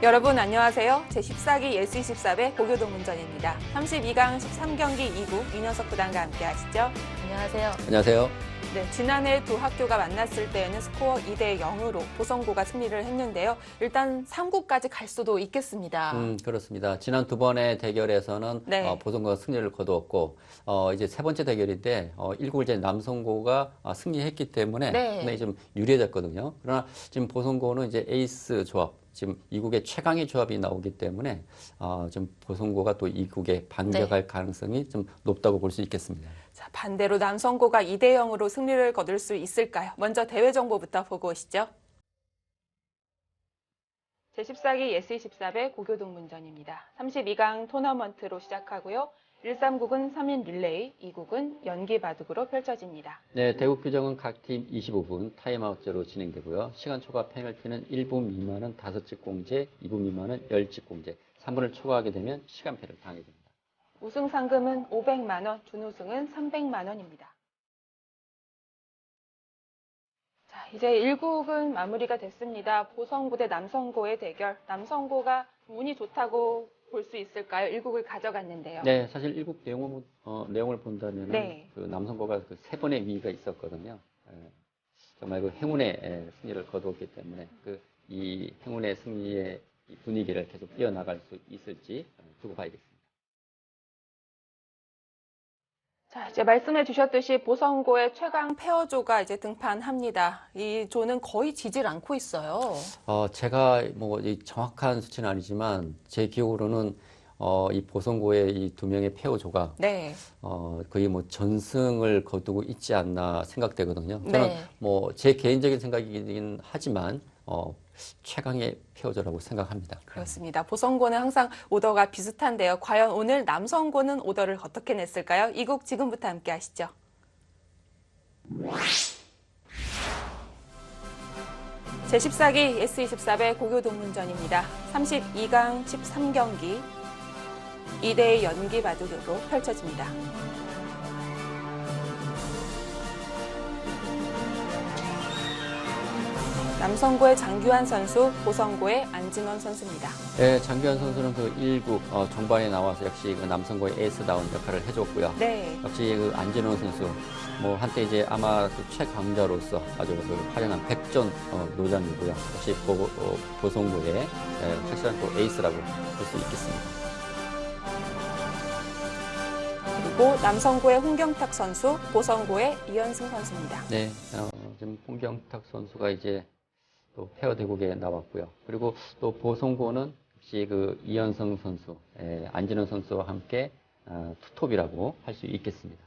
여러분 안녕하세요. 제14기 예스24배 고교동문전입니다. 32강 13경기 2국 윤현석 구단과 함께 하시죠. 안녕하세요. 안녕하세요. 네, 지난해 두 학교가 만났을 때에는 스코어 2대 0으로 보성고가 승리를 했는데요. 일단 3구까지 갈 수도 있겠습니다. 그렇습니다. 지난 두 번의 대결에서는 네. 보성고가 승리를 거두었고 이제 세 번째 대결인데 1국을 이제 남성고가 승리했기 때문에 네. 상당히 좀 유리해졌거든요. 그러나 지금 보성고는 이제 에이스 조합, 지금 2국의 최강의 조합이 나오기 때문에 좀 보성고가 또 2국에 반격할 가능성이 좀 높다고 볼 수 있겠습니다. 자, 반대로 남성고가 2대 0으로 승리를 거둘 수 있을까요? 먼저 대회 정보부터 보고 오시죠. 제14기 예스24배 고교동문전입니다. 32강 토너먼트로 시작하고요. 1-3국은 3인 릴레이, 2국은 연기 바둑으로 펼쳐집니다. 네, 대국 규정은 각 팀 25분 타임아웃제로 진행되고요. 시간 초과 페널티는 1분 미만은 5집 공제, 2분 미만은 10집 공제, 3분을 초과하게 되면 시간패를 당하게 됩니다. 우승 상금은 500만 원, 준우승은 300만 원입니다. 자, 이제 1국은 마무리가 됐습니다. 보성고 대 남성고의 대결. 남성고가 운이 좋다고 볼 수 있을까요? 1국을 가져갔는데요. 네, 사실 1국 내용을 본다면 네. 그 남성고가 그 세 번의 위기가 있었거든요. 정말 그 행운의 승리를 거두었기 때문에 이 행운의 승리의 이 분위기를 계속 이어나갈 수 있을지 두고 봐야겠습니다. 자, 이제 말씀해 주셨듯이 보성고의 최강 페어조가 이제 등판합니다. 이 조는 거의 지질 않고 있어요. 제가 이 정확한 수치는 아니지만 제 기억으로는 이 보성고의 이 두 명의 페어조가 네. 거의 전승을 거두고 있지 않나 생각되거든요. 저는 네. 제 개인적인 생각이긴 하지만 최강의 페어조라고 생각합니다. 그렇습니다. 보성고는 항상 오더가 비슷한데요. 과연 오늘 남성고는 오더를 어떻게 냈을까요? 2국 지금부터 함께 하시죠. 제14기 예스24배 고교동문전입니다. 32강 13경기 2대2 연기 바둑으로 펼쳐집니다. 남성고의 장규환 선수, 보성고의 안진원 선수입니다. 네, 장규환 선수는 그 1국 정반에 나와서 역시 그 남성고의 에이스다운 역할을 해줬고요. 네. 역시 그 안진원 선수, 한때 이제 아마 그 최강자로서 아주 그 활약한 백전 노장이고요. 역시 보성고의 확실한 또 에이스라고 볼 수 있겠습니다. 그리고 남성고의 홍경탁 선수, 보성고의 이현승 선수입니다. 네, 지금 홍경탁 선수가 이제 또 페어 대국에 나왔고요. 그리고 또 보성고는 역시 그 이현승 선수, 안진원 선수와 함께 투톱이라고 할 수 있겠습니다.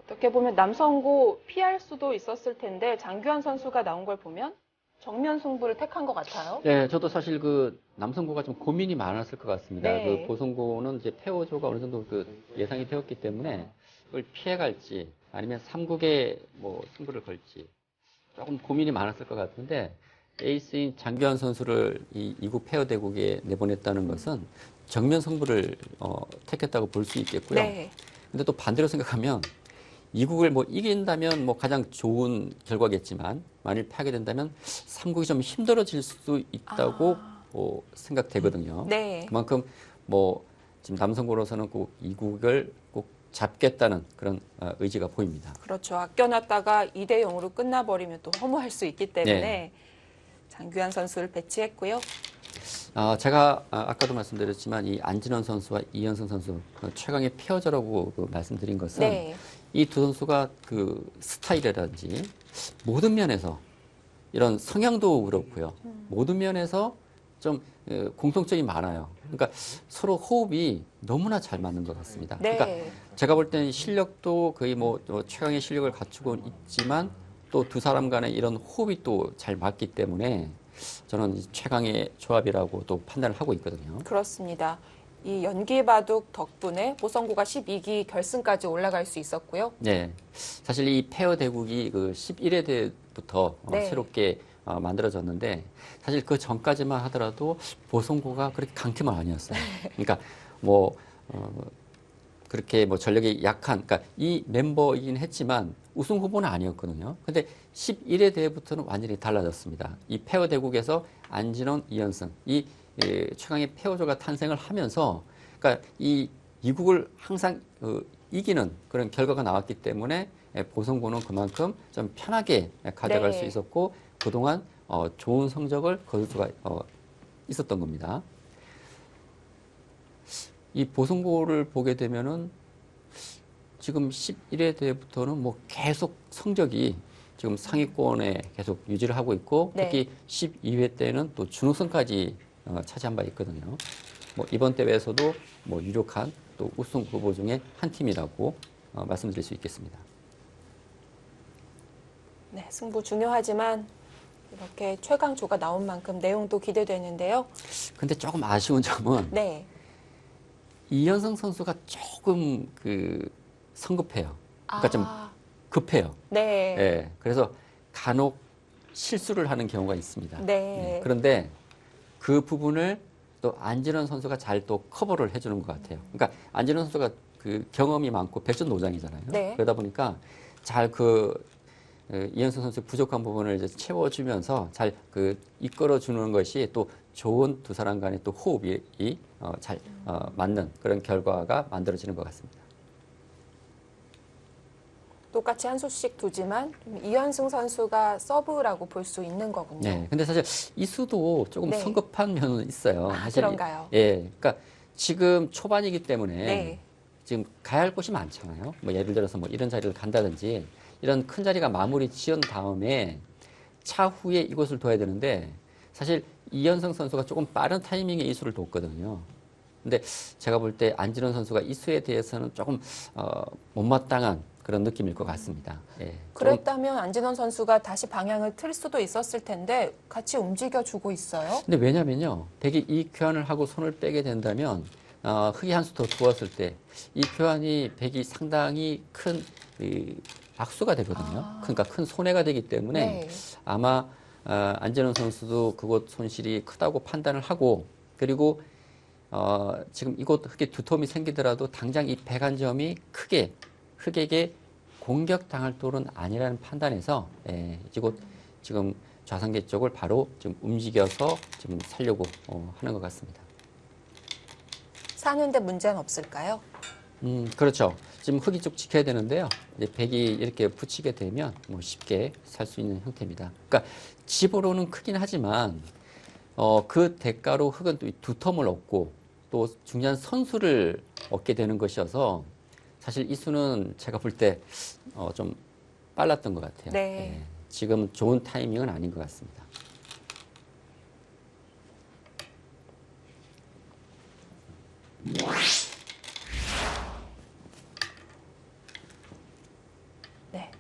어떻게 보면 남성고 피할 수도 있었을 텐데 장규환 선수가 나온 걸 보면 정면 승부를 택한 것 같아요. 네, 저도 사실 그 남성고가 좀 고민이 많았을 것 같습니다. 네. 그 보성고는 이제 페어조가 어느 정도 그 예상이 되었기 때문에 그걸 피해갈지 아니면 3국에 승부를 걸지 조금 고민이 많았을 것 같은데 에이스인 장규환 선수를 이 2국 페어 대국에 내보냈다는 것은 정면 승부를 택했다고 볼 수 있겠고요. 네. 근데 또 반대로 생각하면 2국을 이긴다면 가장 좋은 결과겠지만 만일 패하게 된다면 3국이 좀 힘들어질 수도 있다고 생각되거든요. 네. 그만큼 지금 남성고로서는 꼭 2국을 꼭 잡겠다는 그런 의지가 보입니다. 그렇죠. 아껴놨다가 2대 0으로 끝나버리면 또 허무할 수 있기 때문에 네. 장규환 선수를 배치했고요. 제가 아까도 말씀드렸지만 이 안진원 선수와 이현승 선수 최강의 페어저라고 말씀드린 것은 네. 이 두 선수가 그 스타일이라든지 모든 면에서 이런 성향도 그렇고요. 모든 면에서 좀 공통점이 많아요. 그러니까 서로 호흡이 너무나 잘 맞는 것 같습니다. 네. 그러니까 제가 볼 때는 실력도 거의 최강의 실력을 갖추고 있지만 또 두 사람 간의 이런 호흡이 또 잘 맞기 때문에 저는 최강의 조합이라고 또 판단을 하고 있거든요. 그렇습니다. 이 연기 바둑 덕분에 보성고가 12기 결승까지 올라갈 수 있었고요. 네. 사실 이 페어 대국이 그 11회 대부터 네. 새롭게 만들어졌는데 사실 그 전까지만 하더라도 보성고가 그렇게 강팀은 아니었어요. 그러니까 그렇게 뭐 전력이 약한, 그러니까 이 멤버이긴 했지만 우승 후보는 아니었거든요. 근데 11회 대회부터는 완전히 달라졌습니다. 이 페어 대국에서 안진원, 이현승, 이 최강의 페어조가 탄생을 하면서, 그러니까 이 이국을 항상 이기는 그런 결과가 나왔기 때문에 보성고는 그만큼 좀 편하게 가져갈 수 네. 있었고 그동안 좋은 성적을 거둘 수가 있었던 겁니다. 이 보성고를 보게 되면은 지금 11회 대회부터는 뭐 계속 성적이 지금 상위권에 계속 유지를 하고 있고 네. 특히 12회 때는 또 준우승까지 차지한 바 있거든요. 뭐 이번 대회에서도 뭐 유력한 또 우승 후보 중에 한 팀이라고 말씀드릴 수 있겠습니다. 네, 승부 중요하지만 이렇게 최강조가 나온 만큼 내용도 기대되는데요. 근데 조금 아쉬운 점은 네. 이현성 선수가 조금 성급해요. 그러니까 좀 급해요. 네. 예, 그래서 간혹 실수를 하는 경우가 있습니다. 네. 그런데 그 부분을 또 안진원 선수가 잘 또 커버를 해주는 것 같아요. 그러니까 안진원 선수가 그 경험이 많고 백전노장이잖아요. 네. 그러다 보니까 잘 이현승 선수의 부족한 부분을 이제 채워주면서 잘 이끌어주는 것이 또 좋은 두 사람 간의 또 호흡이 잘 맞는 그런 결과가 만들어지는 것 같습니다. 똑같이 한 수씩 두지만 이현승 선수가 서브라고 볼 수 있는 거군요. 네. 근데 사실 이수도 조금 네. 성급한 면은 있어요. 사실 그런가요? 예. 그러니까 지금 초반이기 때문에 네. 지금 가야 할 곳이 많잖아요. 뭐 예를 들어서 뭐 이런 자리를 간다든지 이런 큰 자리가 마무리 지은 다음에 차후에 이곳을 둬야 되는데 사실 이현승 선수가 조금 빠른 타이밍에 이수를 뒀거든요. 근데 제가 볼 때 안진원 선수가 이수에 대해서는 조금 못마땅한 그런 느낌일 것 같습니다. 예. 그랬다면 안진원 선수가 다시 방향을 틀 수도 있었을 텐데 같이 움직여주고 있어요. 근데 왜냐면요. 백이 이 교환을 하고 손을 빼게 된다면 흙이 한 수 더 두었을 때 이 교환이 백이 상당히 큰 악수가 되거든요. 그러니까 큰 손해가 되기 때문에 네. 아마 안진원 선수도 그곳 손실이 크다고 판단을 하고 그리고 지금 이곳 흙에 두텀이 생기더라도 당장 이 백 한 점이 크게 흙에게 공격당할 돌은 아니라는 판단에서 이곳 지금 좌상계 쪽을 바로 지금 움직여서 지금 살려고 하는 것 같습니다. 사는데 문제는 없을까요? 그렇죠. 지금 흙이 쭉 지켜야 되는데요. 이제 백이 이렇게 붙이게 되면 뭐 쉽게 살 수 있는 형태입니다. 그러니까 집으로는 크긴 하지만 그 대가로 흙은 또 두텀을 얻고 또 중요한 선수를 얻게 되는 것이어서 사실 이 수는 제가 볼 때 좀 빨랐던 것 같아요. 네. 예, 지금 좋은 타이밍은 아닌 것 같습니다. 네.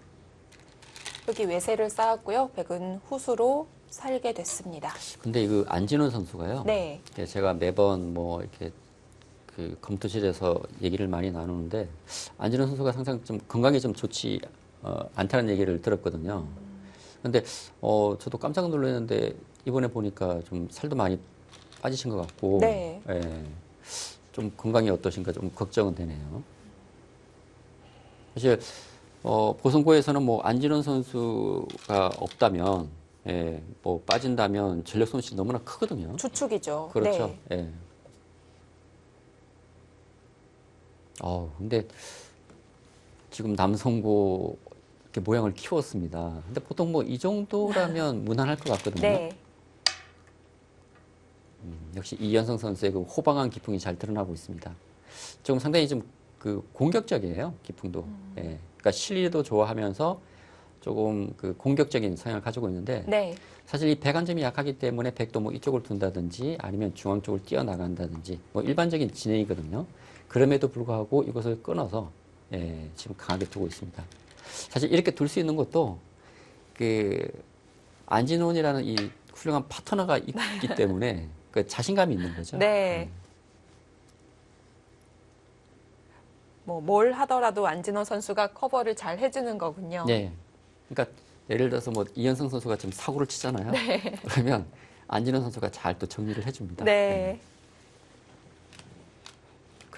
여기 외세를 쌓았고요. 백은 후수로 살게 됐습니다. 근데 그 안진원 선수가요. 네. 제가 매번 뭐 이렇게 검토실에서 얘기를 많이 나누는데 안진원 선수가 항상 좀 건강이 좀 좋지 않다는 얘기를 들었거든요. 근데 저도 깜짝 놀랐는데 이번에 보니까 좀 살도 많이 빠지신 것 같고 네. 예, 좀 건강이 어떠신가 좀 걱정은 되네요. 사실 보성고에서는 뭐 안진원 선수가 없다면 뭐 빠진다면 전력 손실이 너무나 크거든요. 주축이죠. 그렇죠. 네. 예. 근데 지금 남성고 이렇게 모양을 키웠습니다. 근데 보통 뭐 이 정도라면 무난할 것 같거든요. 네. 역시 이현성 선수의 그 호방한 기풍이 잘 드러나고 있습니다. 지금 상당히 좀 공격적이에요, 기풍도. 예. 그러니까 실리도 좋아하면서 조금 공격적인 성향을 가지고 있는데 네. 사실 이 백안점이 약하기 때문에 백도 뭐 이쪽을 둔다든지 아니면 중앙 쪽을 뛰어나간다든지 뭐 일반적인 진행이거든요. 그럼에도 불구하고 이것을 끊어서 지금 강하게 두고 있습니다. 사실 이렇게 둘 수 있는 것도 안진원이라는 이 훌륭한 파트너가 있기 때문에 그 자신감이 있는 거죠. 네. 뭐 뭘 하더라도 안진원 선수가 커버를 잘 해주는 거군요. 네. 그러니까 예를 들어서 뭐 이현성 선수가 지금 사고를 치잖아요. 네. 그러면 안진원 선수가 잘 또 정리를 해줍니다. 네.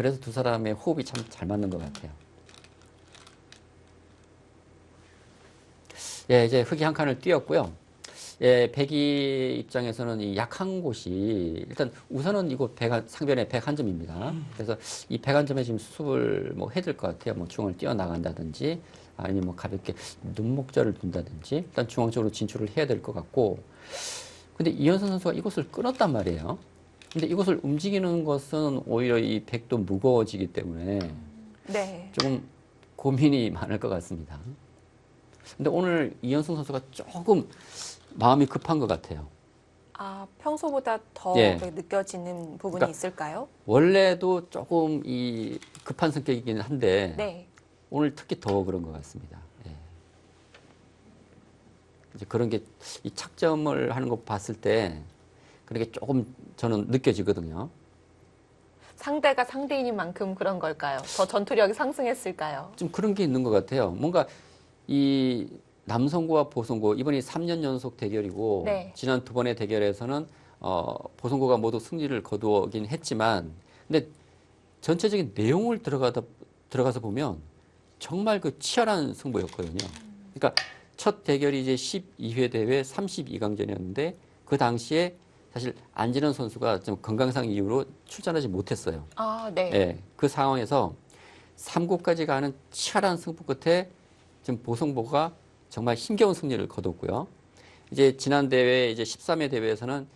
그래서 두 사람의 호흡이 참 잘 맞는 것 같아요. 예, 이제 흑이 한 칸을 띄었고요. 예, 백이 입장에서는 이 약한 곳이 일단 우선은 이곳 상변의 101점입니다. 그래서 이 101점에 지금 수습을 뭐 해야 될 것 같아요. 뭐 중앙을 뛰어나간다든지 아니면 뭐 가볍게 눈목절을 둔다든지 일단 중앙 쪽으로 진출을 해야 될 것 같고, 근데 이현선 선수가 이곳을 끊었단 말이에요. 근데 이곳을 움직이는 것은 오히려 이 백도 무거워지기 때문에 네. 조금 고민이 많을 것 같습니다. 근데 오늘 이현승 선수가 조금 마음이 급한 것 같아요. 아, 평소보다 더 예. 느껴지는 부분이 그러니까 있을까요? 원래도 조금 이 급한 성격이긴 한데 네. 오늘 특히 더 그런 것 같습니다. 예. 이제 그런 게 이 착점을 하는 거 봤을 때 그런 게 조금 저는 느껴지거든요. 상대가 상대인인 만큼 그런 걸까요? 더 전투력이 상승했을까요? 좀 그런 게 있는 것 같아요. 뭔가 이 남성고와 보성고 이번이 3년 연속 대결이고 네. 지난 두 번의 대결에서는 보성고가 모두 승리를 거두긴 했지만 근데 전체적인 내용을 들어가서 보면 정말 그 치열한 승부였거든요. 그러니까 첫 대결이 이제 12회 대회 32강전이었는데 그 당시에 사실 안진원 선수가 좀 건강상 이유로 출전하지 못했어요. 아, 네. 예, 그 상황에서 3구까지 가는 치열한 승부 끝에 지금 보성고가 정말 힘겨운 승리를 거뒀고요. 이제 지난 대회 이제 13회 대회에서는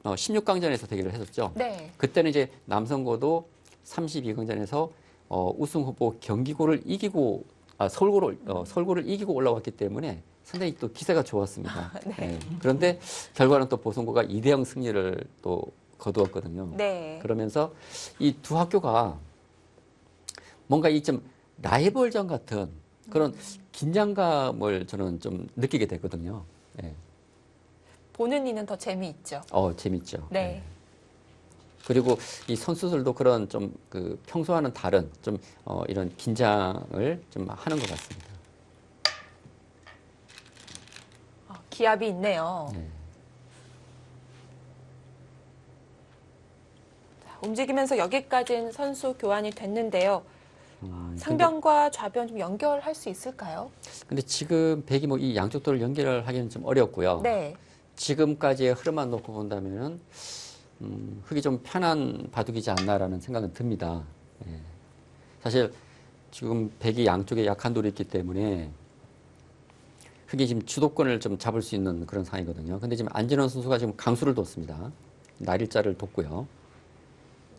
16강전에서 대결을 했었죠. 네. 그때는 이제 남성고도 32강전에서 우승 후보 경기고를 이기고 서울고를 이기고 올라왔기 때문에 상당히 또 기세가 좋았습니다. 네. 예, 그런데 결과는 또 보성고가 2대0 승리를 또 거두었거든요. 네. 그러면서 이 두 학교가 뭔가 이 좀 라이벌전 같은 그런 긴장감을 저는 좀 느끼게 됐거든요. 예. 보는 이는 더 재미있죠. 재밌죠. 네. 예. 그리고 이 선수들도 그런 좀 그 평소와는 다른 좀 이런 긴장을 좀 하는 것 같습니다. 기압이 있네요. 네. 자, 움직이면서 여기까지는 선수 교환이 됐는데요. 근데 상변과 좌변 좀 연결할 수 있을까요? 지금 백이 뭐 이 양쪽 돌을 연결하기는 좀 어렵고요. 네. 지금까지의 흐름만 놓고 본다면은 흙이 좀 편한 바둑이지 않나라는 생각은 듭니다. 예. 사실 지금 백이 양쪽에 약한 돌이 있기 때문에 흙이 지금 주도권을 좀 잡을 수 있는 그런 상황이거든요. 근데 지금 안진원 선수가 지금 강수를 뒀습니다. 날일자를 뒀고요.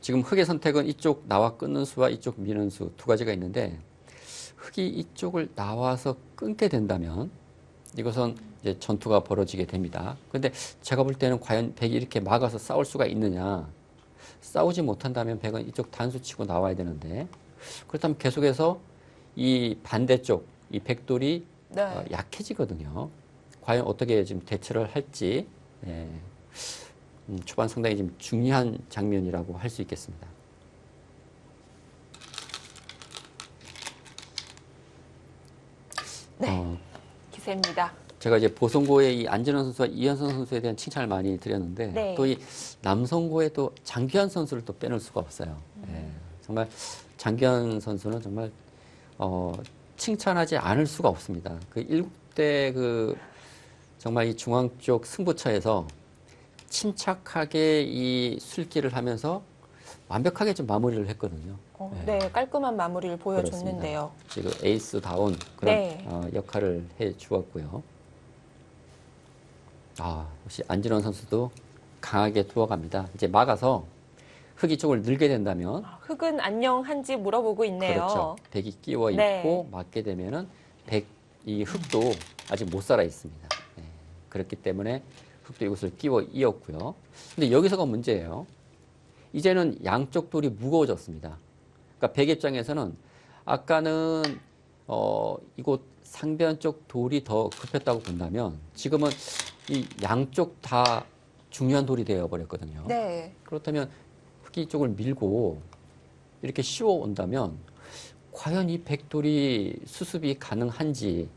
지금 흙의 선택은 이쪽 나와 끊는 수와 이쪽 미는 수 두 가지가 있는데 흙이 이쪽을 나와서 끊게 된다면 이것은 이제 전투가 벌어지게 됩니다. 그런데 제가 볼 때는 과연 백이 이렇게 막아서 싸울 수가 있느냐? 싸우지 못한다면 백은 이쪽 단수 치고 나와야 되는데 그렇다면 계속해서 이 반대쪽 이 백돌이 네. 약해지거든요. 과연 어떻게 지금 대처를 할지 예. 초반 상당히 좀 중요한 장면이라고 할 수 있겠습니다. 네. 기세입니다. 제가 이제 보성고의 이 안진원 선수와 이현선 선수에 대한 칭찬을 많이 드렸는데 네. 또 이 남성고의 또 장규환 선수를 또 빼놓을 수가 없어요. 예. 정말 장규환 선수는 정말 칭찬하지 않을 수가 없습니다. 그 7대 그 정말 이 중앙 쪽 승부처에서 침착하게 이 술기를 하면서 완벽하게 좀 마무리를 했거든요. 네, 깔끔한 마무리를 보여줬는데요. 지금 에이스다운 그런 네. 역할을 해 주었고요. 역시 안진원 선수도 강하게 두어갑니다. 이제 막아서 흙이 쪽을 늘게 된다면 흙은 안녕한지 물어보고 있네요. 그렇죠. 백이 끼워 있고 네. 맞게 되면은 이 흙도 아직 못 살아 있습니다. 네. 그렇기 때문에 흙도 이것을 끼워 이었고요. 근데 여기서가 문제예요. 이제는 양쪽 돌이 무거워졌습니다. 그러니까 백 입장에서는 아까는 이곳 상변 쪽 돌이 더 급했다고 본다면 지금은 이 양쪽 다 중요한 돌이 되어 버렸거든요. 네. 그렇다면 흙이 쪽을 밀고 이렇게 씌워 온다면 과연 이 백돌이 수습이 가능한지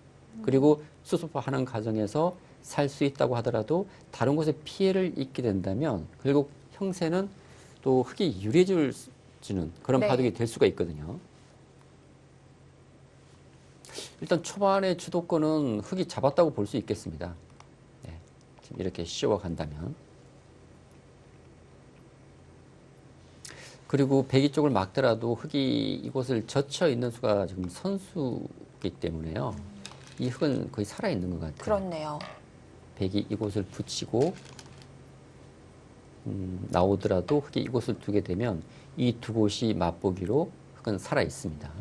그리고 수습하는 과정에서 살 수 있다고 하더라도 다른 곳에 피해를 입게 된다면 결국 형세는 또 흙이 유리해질 주는 그런 네. 바둑이 될 수가 있거든요. 일단 초반에 주도권은 흑이 잡았다고 볼 수 있겠습니다. 네, 지금 이렇게 씌워간다면. 그리고 배기 쪽을 막더라도 흑이 이곳을 젖혀 있는 수가 지금 선수이기 때문에요. 이 흑은 거의 살아있는 것 같아요. 그렇네요. 백이 이곳을 붙이고 나오더라도 흑이 이곳을 두게 되면 이 두 곳이 맞보기로 흑은 살아 있습니다.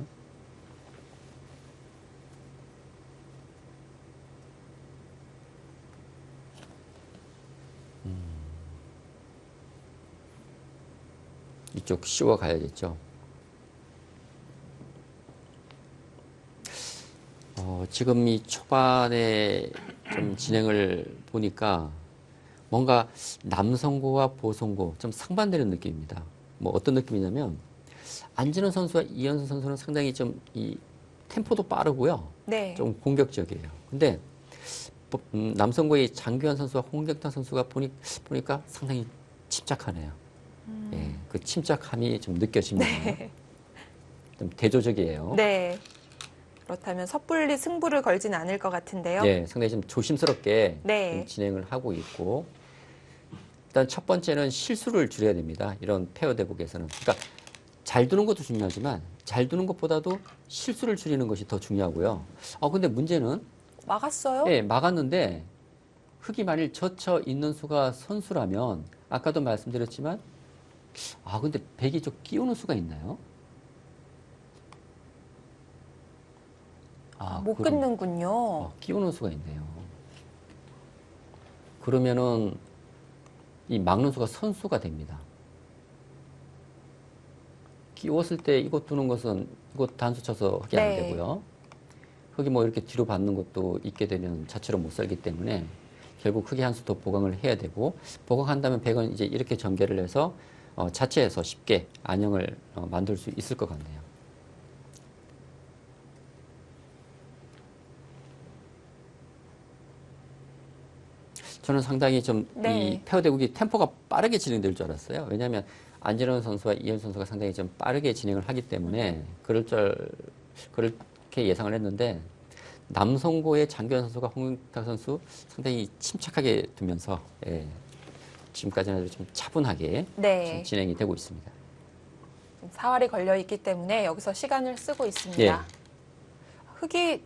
이쪽 씌워 가야겠죠. 지금 이 초반에 좀 진행을 보니까 뭔가 남성고와 보성고 좀 상반되는 느낌입니다. 뭐 어떤 느낌이냐면 안진호 선수와 이현수 선수는 상당히 좀 이 템포도 빠르고요. 네. 좀 공격적이에요. 근데 남성고의 장규환 선수와 홍경탁 선수가 보니까 상당히 침착하네요. 예, 그 침착함이 좀 느껴집니다. 네. 좀 대조적이에요. 네. 그렇다면 섣불리 승부를 걸진 않을 것 같은데요. 네, 상당히 좀 조심스럽게 네. 좀 진행을 하고 있고, 일단 첫 번째는 실수를 줄여야 됩니다. 이런 페어 대국에서는. 그러니까 잘 두는 것도 중요하지만 잘 두는 것보다도 실수를 줄이는 것이 더 중요하고요. 근데 문제는 막았어요? 네, 막았는데 흑이 만일 젖혀 있는 수가 선수라면 아까도 말씀드렸지만 근데 백이 좀 끼우는 수가 있나요? 못 끊는군요. 끼우는 수가 있네요. 그러면은 이 막는 수가 선수가 됩니다. 끼웠을 때 이곳 두는 것은 이곳 단수 쳐서 흑이 안 네. 되고요. 흑이 뭐 이렇게 뒤로 받는 것도 있게 되면 자체로 못 살기 때문에 결국 흑이 한 수 더 보강을 해야 되고, 보강한다면 백은 이제 이렇게 전개를 해서 자체에서 쉽게 안형을 만들 수 있을 것 같네요. 저는 상당히 좀 이 네. 페어 대국이 템포가 빠르게 진행될 줄 알았어요. 왜냐하면 안진원 선수와 이현 선수가 상당히 좀 빠르게 진행을 하기 때문에 그렇게 예상을 했는데, 남성고의 장규환 선수가 홍윤탁 선수 상당히 침착하게 두면서 지금까지는 아주 좀 차분하게 네. 지금 진행이 되고 있습니다. 사활이 걸려 있기 때문에 여기서 시간을 쓰고 있습니다. 예. 흑이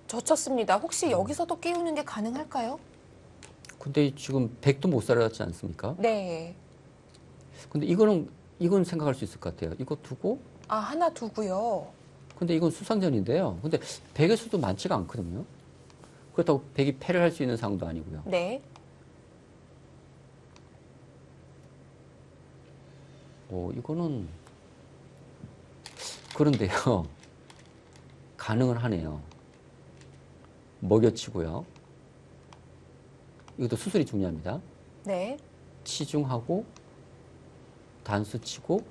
젖혔습니다. 혹시 여기서도 끼우는 게 가능할까요? 근데 지금 백도 못 살아났지 않습니까? 네. 근데 이건 생각할 수 있을 것 같아요. 이거 두고, 하나 두고요. 근데 이건 수상전인데요. 근데 백의 수도 많지가 않거든요. 그렇다고 백이 패를 할 수 있는 상황도 아니고요. 네. 이거는 그런데요. 가능은 하네요. 먹여치고요. 이것도 수술이 중요합니다. 네. 치중하고 단수 치고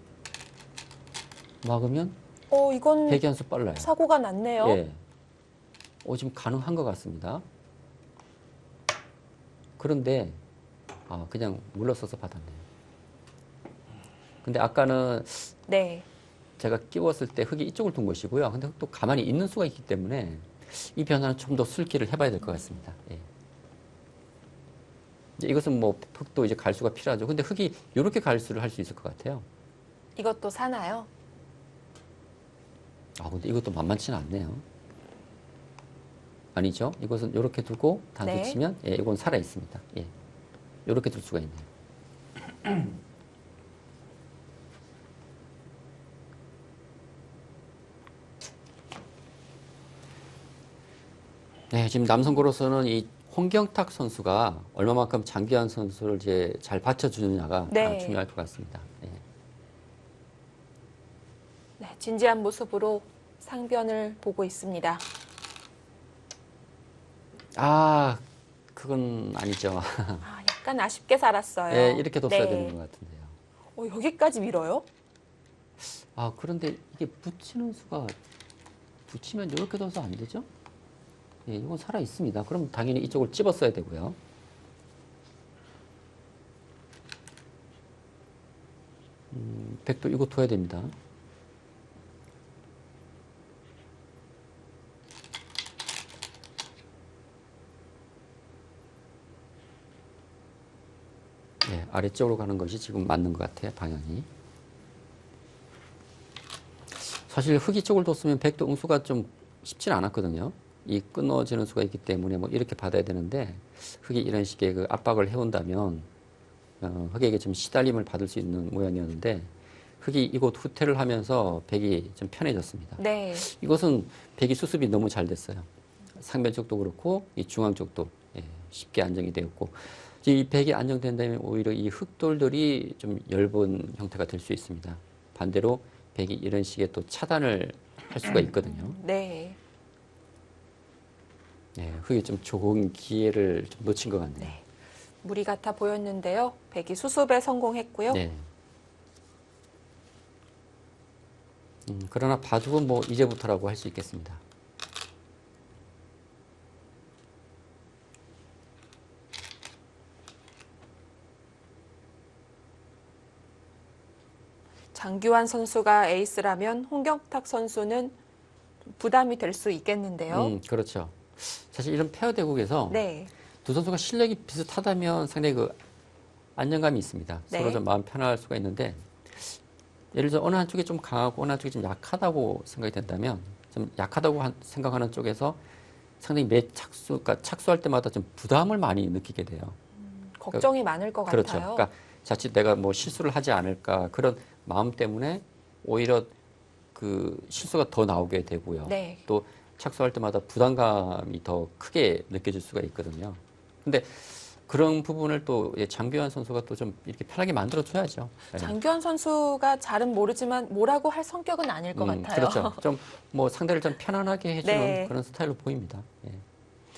막으면 이건 백이 한 수 빨라요. 사고가 났네요. 예. 지금 가능한 것 같습니다. 그런데 그냥 물러서서 받았네요. 근데 아까는 네. 제가 끼웠을 때 흑이 이쪽을 둔 것이고요. 근데 흑도 가만히 있는 수가 있기 때문에 이 변화는 좀 더 술기를 해봐야 될 것 같습니다. 예. 이제 이것은 뭐 흑도 이제 갈수가 필요하죠. 근데 흑이 이렇게 갈수를 할 수 있을 것 같아요. 이것도 사나요? 근데 이것도 만만치는 않네요. 아니죠. 이것은 이렇게 두고 단수 네. 치면 이건 살아 있습니다. 예. 이렇게 둘 수가 있네요. 네, 지금 남성고로서는 이 홍경탁 선수가 얼마만큼 장기환 선수를 이제 잘 받쳐주느냐가 네. 중요할 것 같습니다. 예. 네, 진지한 모습으로 상변을 보고 있습니다. 그건 아니죠. 약간 아쉽게 살았어요. 예, 이렇게 뒀어야 네. 되는 것 같은데요. 여기까지 밀어요? 그런데 이게 붙이면 이렇게 둬서 안 되죠? 예, 이건 살아 있습니다. 그럼 당연히 이쪽을 찝었어야 되고요. 백도 이거 둬야 됩니다. 네, 아래쪽으로 가는 것이 지금 맞는 것 같아요, 방향이. 사실 흑이 쪽을 뒀으면 백도 응수가 좀 쉽지는 않았거든요. 이 끊어지는 수가 있기 때문에 뭐 이렇게 받아야 되는데 흑이 이런 식의 그 압박을 해온다면 흑에게 좀 시달림을 받을 수 있는 모양이었는데 흑이 이곳 후퇴를 하면서 백이 좀 편해졌습니다. 네. 이것은 백이 수습이 너무 잘 됐어요. 상변 쪽도 그렇고 이 중앙 쪽도 쉽게 안정이 되었고 이 백이 안정된다면 오히려 이 흑돌들이 좀 엷은 형태가 될 수 있습니다. 반대로 백이 이런 식의 또 차단을 할 수가 있거든요. 네. 네, 흑이 좀 좋은 기회를 좀 놓친 것 같네요. 네. 무리 같아 보였는데요. 백이 수습에 성공했고요. 네. 그러나 바둑은 뭐 이제부터라고 할 수 있겠습니다. 장규환 선수가 에이스라면 홍경탁 선수는 부담이 될 수 있겠는데요. 그렇죠. 사실 이런 페어 대국에서 네. 두 선수가 실력이 비슷하다면 상당히 그 안정감이 있습니다. 네. 서로 좀 마음 편할 수가 있는데 예를 들어 어느 한쪽이 좀 강하고 어느 한쪽이 좀 약하다고 생각이 된다면 좀 약하다고 생각하는 쪽에서 상당히 매 착수, 그러니까 착수할 때마다 좀 부담을 많이 느끼게 돼요. 걱정이 많을 것 그렇죠. 같아요. 그러니까 자칫 내가 뭐 실수를 하지 않을까 그런 마음 때문에 오히려 그 실수가 더 나오게 되고요. 네. 또 착수할 때마다 부담감이 더 크게 느껴질 수가 있거든요. 근데 그런 부분을 또 장규환 선수가 또 좀 이렇게 편하게 만들어줘야죠. 네. 장규환 선수가 잘은 모르지만 뭐라고 할 성격은 아닐 것 같아요. 그렇죠. 좀 뭐 상대를 좀 편안하게 해주는 네. 그런 스타일로 보입니다. 예.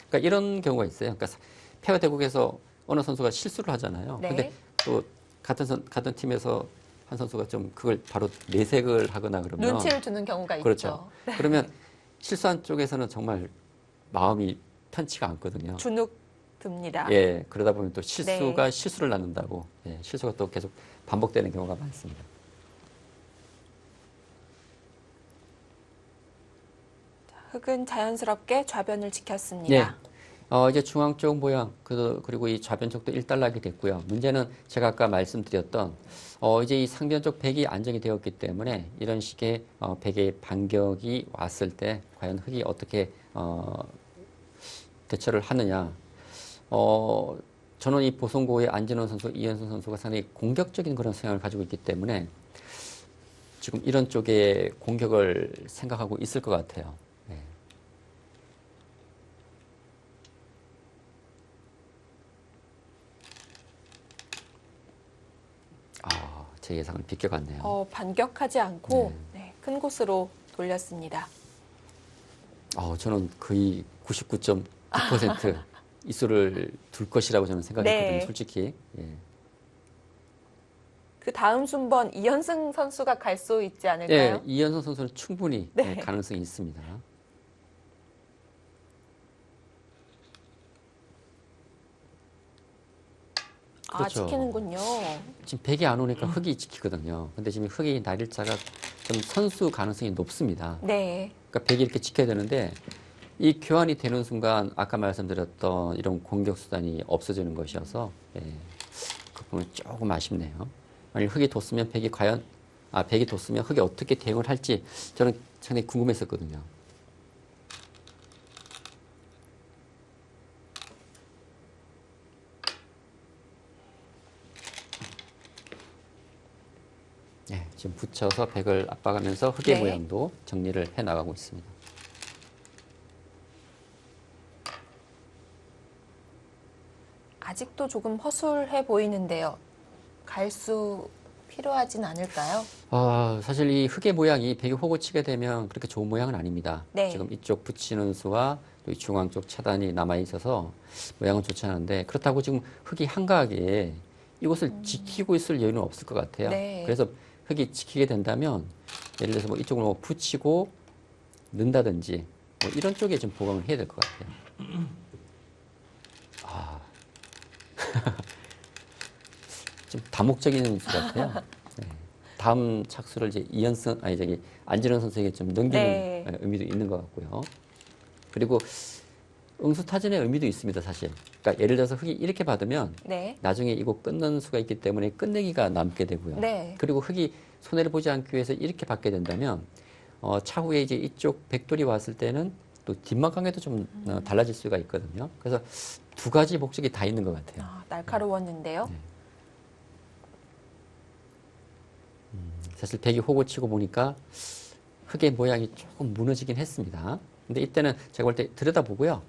그러니까 이런 경우가 있어요. 그러니까 페어 대국에서 어느 선수가 실수를 하잖아요. 네. 근데 또 같은 팀에서 한 선수가 좀 그걸 바로 내색을 하거나 그러면 눈치를 주는 경우가 그렇죠. 있죠. 그러면 실수한 쪽에서는 정말 마음이 편치가 않거든요. 주눅 듭니다. 예, 그러다 보면 또 실수가 네. 실수를 낳는다고, 예, 실수가 또 계속 반복되는 경우가 많습니다. 흑은 자연스럽게 좌변을 지켰습니다. 예. 이제 중앙 쪽 모양, 그리고 이 좌변 쪽도 일단락이 됐고요. 문제는 제가 아까 말씀드렸던, 이제 이 상변 쪽 백이 안정이 되었기 때문에 이런 식의 백의 반격이 왔을 때 과연 흑이 어떻게 대처를 하느냐. 저는 이 보성고의 안진원 선수, 이현선 선수가 상당히 공격적인 그런 성향을 가지고 있기 때문에 지금 이런 쪽에 공격을 생각하고 있을 것 같아요. 네. 제 예상은 비껴갔네요. 반격하지 않고 네, 큰 곳으로 돌렸습니다. 저는 거의 99.9% 이수를 둘 것이라고 저는 생각했거든요, 네. 솔직히. 예. 그 다음 순번 이현승 선수가 갈 수 있지 예, 않을까요? 이현선 선수는 충분히 네. 가능성이 있습니다. 그렇죠. 지키는군요. 지금 백이 안 오니까 흑이 지키거든요. 근데 지금 흑이 날일자가 좀 선수 가능성이 높습니다. 네. 그러니까 백이 이렇게 지켜야 되는데 이 교환이 되는 순간 아까 말씀드렸던 이런 공격 수단이 없어지는 것이어서 그 부분은 조금 아쉽네요. 만약 흑이 뒀으면 백이 과연 백이 뒀으면 흑이 어떻게 대응을 할지 저는 상당히 궁금했었거든요. 네, 지금 붙여서 백을 압박하면서 흑의 네. 모양도 정리를 해 나가고 있습니다. 아직도 조금 허술해 보이는데요. 갈 수 필요하진 않을까요? 사실 이 흑의 모양이 백이 호구 치게 되면 그렇게 좋은 모양은 아닙니다. 네. 지금 이쪽 붙이는 수와 또 이 중앙 쪽 차단이 남아 있어서 모양은 좋지 않은데 그렇다고 지금 흑이 한가하게 이곳을 지키고 있을 여유는 없을 것 같아요. 네. 그래서 흑이 지키게 된다면 예를 들어서 뭐 이쪽으로 뭐 붙이고 넣는다든지 뭐 이런 쪽에 좀 보강을 해야 될 것 같아요. 좀 다목적인 수 같아요. 네. 다음 착수를 이제 안진원 선수에게 좀 넘기는 네. 의미도 있는 것 같고요. 그리고 응수타진의 의미도 있습니다, 사실. 그러니까 예를 들어서 흙이 이렇게 받으면 네. 나중에 이거 끊는 수가 있기 때문에 끝내기가 남게 되고요. 네. 그리고 흙이 손해를 보지 않기 위해서 이렇게 받게 된다면 차후에 이제 이쪽 백돌이 왔을 때는 또 뒷마강에도 좀 달라질 수가 있거든요. 그래서 두 가지 목적이 다 있는 것 같아요. 아, 날카로웠는데요. 네. 사실 백이 호구 치고 보니까 흙의 모양이 조금 무너지긴 했습니다. 근데 이때는 제가 볼 때 들여다보고요.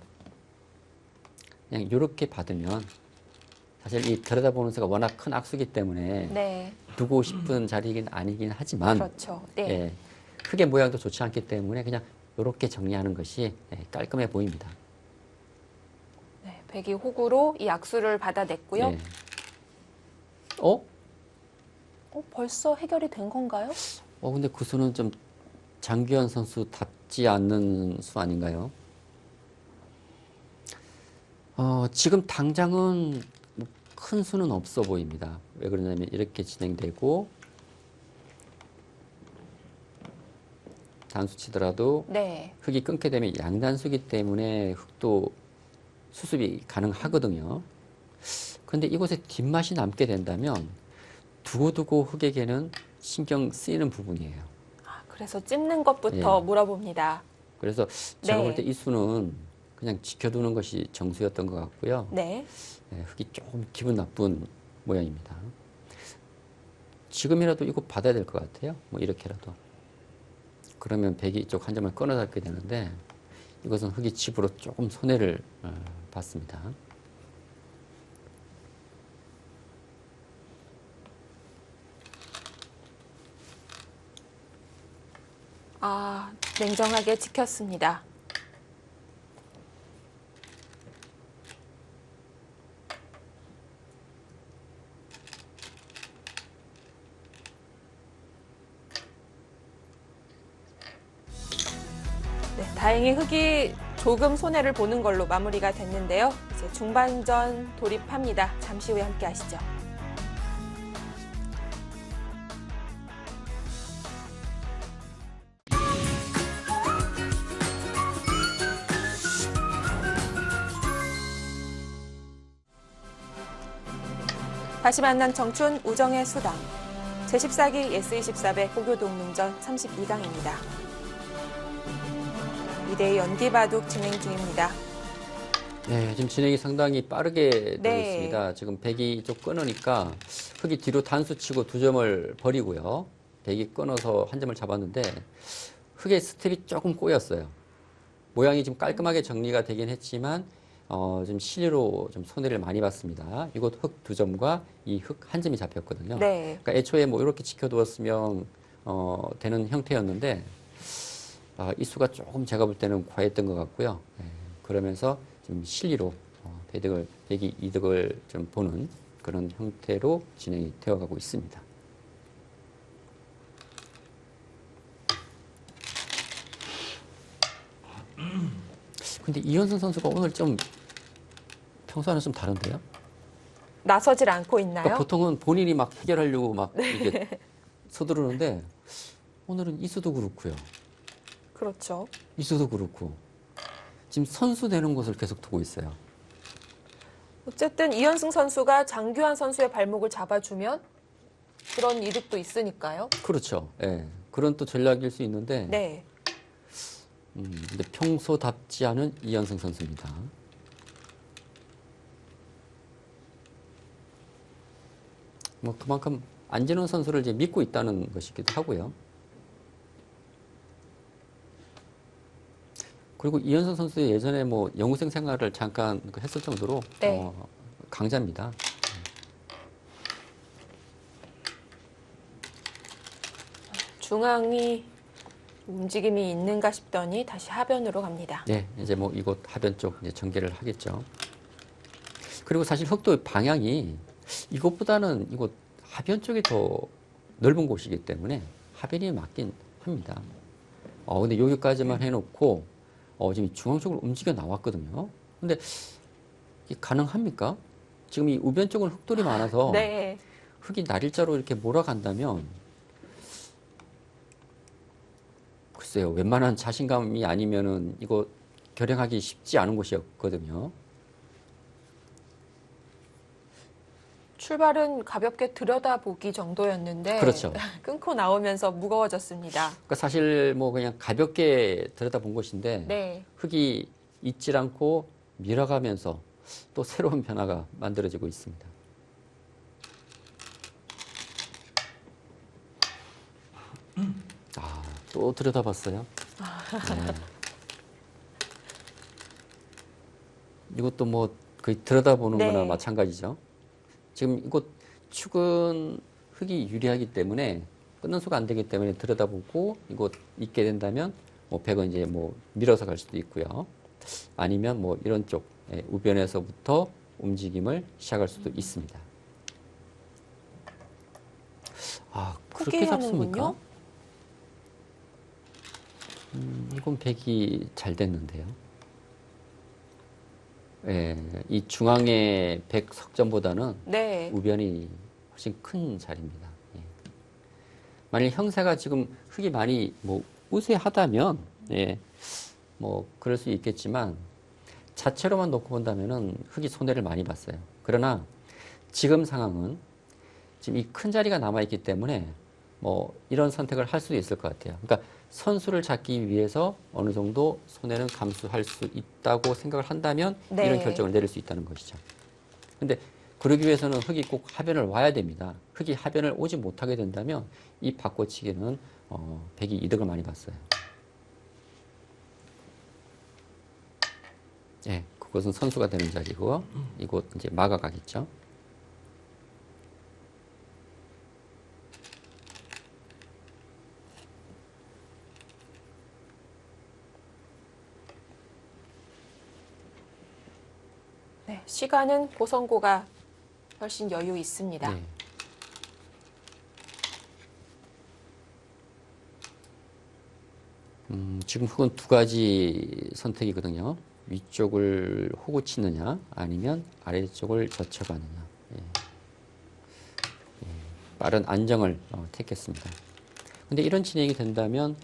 그냥 이렇게 받으면 사실 이 들여다보는 수가 워낙 큰 악수기 때문에 네. 두고 싶은 자리이긴 아니긴 하지만 그렇죠. 네. 예, 흙의 모양도 좋지 않기 때문에 그냥 이렇게 정리하는 것이 깔끔해 보입니다. 네. 백이 호구로 이 악수를 받아냈고요. 예. 벌써 해결이 된 건가요? 근데 그 수는 좀 장규현 선수답지 않는 수 아닌가요? 지금 당장은 뭐큰 수는 없어 보입니다. 왜 그러냐면 이렇게 진행되고 단수 치더라도 네. 흙이 끊게 되면 양단수기 때문에 흙도 수습이 가능하거든요. 그런데 이곳에 뒷맛이 남게 된다면 두고두고 흙에게는 신경 쓰이는 부분이에요. 아, 그래서 찝는 것부터 예. 물어봅니다. 그래서 제가 네. 볼 때 이 수는 그냥 지켜두는 것이 정수였던 것 같고요. 네. 흙이 조금 기분 나쁜 모양입니다. 지금이라도 이거 받아야 될 것 같아요. 뭐 이렇게라도. 그러면 백이 이쪽 한 점을 끊어 잡게 되는데 이것은 흙이 집으로 조금 손해를 봤습니다. 아, 냉정하게 지켰습니다. 네, 다행히 흙이 조금 손해를 보는 걸로 마무리가 됐는데요. 이제 중반전 돌입합니다. 잠시 후에 함께 하시죠. 다시 만난 청춘 우정의 수당. 제14기 예스24배 고교동문전 32강입니다. 2대2 연기바둑 진행 중입니다. 네, 지금 진행이 상당히 빠르게 되고 네. 있습니다. 지금 백이 쪽 끊으니까 흙이 뒤로 단수 치고 두 점을 버리고요. 백이 끊어서 한 점을 잡았는데 흙의 스텝이 조금 꼬였어요. 모양이 지금 깔끔하게 정리가 되긴 했지만 좀 실리로 좀 손해를 많이 봤습니다. 이곳 흙 두 점과 이 흙 한 점이 잡혔거든요. 네. 그러니까 애초에 뭐 이렇게 지켜두었으면 되는 형태였는데 이 수가 조금 제가 볼 때는 과했던 것 같고요. 그러면서 좀 실리로 백이 이득을 좀 보는 그런 형태로 진행이 되어가고 있습니다. 근데 이현승 선수가 오늘 좀 평소와는 좀 다른데요? 나서질 않고 있나요? 그러니까 보통은 본인이 막 해결하려고 막 이게 서두르는데 오늘은 이수도 그렇고요. 그렇죠. 이수도 그렇고 지금 선수 되는 곳을 계속 두고 있어요. 어쨌든 이현승 선수가 장규환 선수의 발목을 잡아주면 그런 이득도 있으니까요. 그렇죠. 예. 그런 또 전략일 수 있는데 네. 근데 평소답지 않은 이현승 선수입니다. 뭐 그만큼 안진원 선수를 이제 믿고 있다는 것이기도 하고요. 그리고 이현승 선수 예전에 뭐 연구생 생활을 잠깐 했을 정도로 네. 강자입니다. 중앙이 움직임이 있는가 싶더니 다시 하변으로 갑니다. 네, 이제 뭐 이곳 하변 쪽 이제 전개를 하겠죠. 그리고 사실 흑도 방향이 이곳보다는 이곳 하변 쪽이 더 넓은 곳이기 때문에 하변이 맞긴 합니다. 근데 여기까지만 해놓고 지금 중앙 쪽으로 움직여 나왔거든요. 근데 이게 가능합니까? 지금 이 우변 쪽은 흙돌이 많아서 네. 흙이 날일자로 이렇게 몰아간다면 글쎄요. 웬만한 자신감이 아니면은 이거 결행하기 쉽지 않은 곳이었거든요. 출발은 가볍게 들여다보기 정도였는데 그렇죠. 끊고 나오면서 무거워졌습니다. 그러니까 사실 뭐 그냥 가볍게 들여다본 곳인데 네. 흙이 잊질 않고 밀어가면서 또 새로운 변화가 만들어지고 있습니다. 아, 또 들여다봤어요. 네. 이것도 뭐 거의 들여다보는 네. 거나 마찬가지죠. 지금 이곳 축은 흙이 유리하기 때문에 끊는 수가 안 되기 때문에 들여다보고 이곳 있게 된다면 뭐 100은 이제 뭐 밀어서 갈 수도 있고요. 아니면 뭐 이런 쪽 우변에서부터 움직임을 시작할 수도 있습니다. 아, 그렇게 잡습니까? 이건 100이 잘 됐는데요. 예, 이 중앙의 100 석점보다는 네. 우변이 훨씬 큰 자리입니다. 예. 만일 형세가 지금 흙이 많이 뭐 우세하다면, 예, 뭐 그럴 수 있겠지만 자체로만 놓고 본다면은 흙이 손해를 많이 봤어요. 그러나 지금 상황은 지금 이 큰 자리가 남아 있기 때문에 뭐 이런 선택을 할 수도 있을 것 같아요. 그러니까 선수를 잡기 위해서 어느 정도 손해는 감수할 수 있다고 생각을 한다면 네. 이런 결정을 내릴 수 있다는 것이죠. 근데 그러기 위해서는 흙이 꼭 하변을 와야 됩니다. 흙이 하변을 오지 못하게 된다면 이 바꿔치기는 100이 이득을 많이 봤어요. 예, 그것은 선수가 되는 자리고 이곳 이제 막아가겠죠. 네. 시간은 보성고가 훨씬 여유 있습니다. 네. 지금 흙은 두 가지 선택이거든요. 위쪽을 호구 치느냐, 아니면 아래쪽을 젖혀가느냐. 예. 예. 빠른 안정을 택했습니다. 근데 이런 진행이 된다면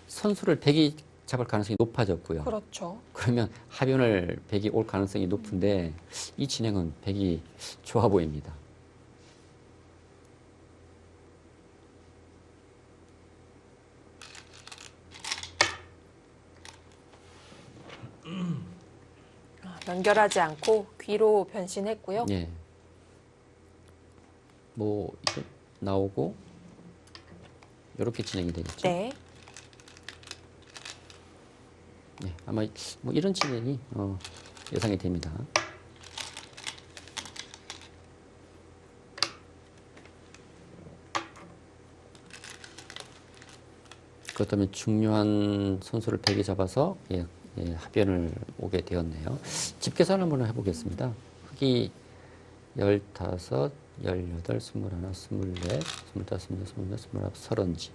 선수를 100이 잡을 가능성이 높아졌고요. 그렇죠. 그러면 하변을 100이 올 가능성이 높은데 이 진행은 100이 좋아 보입니다. 연결하지 않고 귀로 변신했고요. 예. 뭐 이거 나오고 이렇게 진행이 되겠죠. 네. 네, 아마 뭐 이런 진행이 예상이 됩니다. 그렇다면 중요한 선수를 100에 잡아서 합변을 오게 되었네요. 집 계산을 한번 해보겠습니다. 흙이 15, 18, 21, 24, 25, 26, 27, 28, 30지.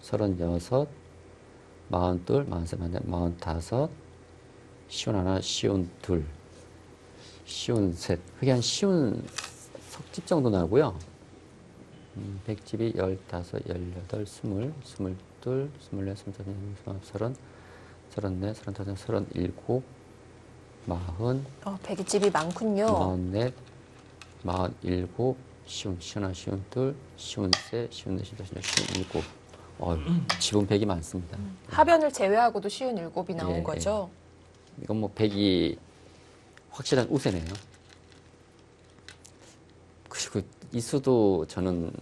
36, 42, 43, 45, 쉬운 하나, 쉬운 둘, 쉬운 셋. 그게 한 쉬운 석집 정도 나고요. 100집이 15, 18, 20, 22, 24, 25, 30, 34, 35, 37, 40, 100집이 많군요. 44, 47, 쉬운, 쉬운 하나, 쉬운 둘, 쉬운 셋, 쉬운 넷, 쉬운 다섯, 쉬운 일곱. 지분 100이 많습니다. 하변을 제외하고도 쉬운 7이 나온 예, 거죠. 이건 뭐 100이 확실한 우세네요. 그리고 이 수도 저는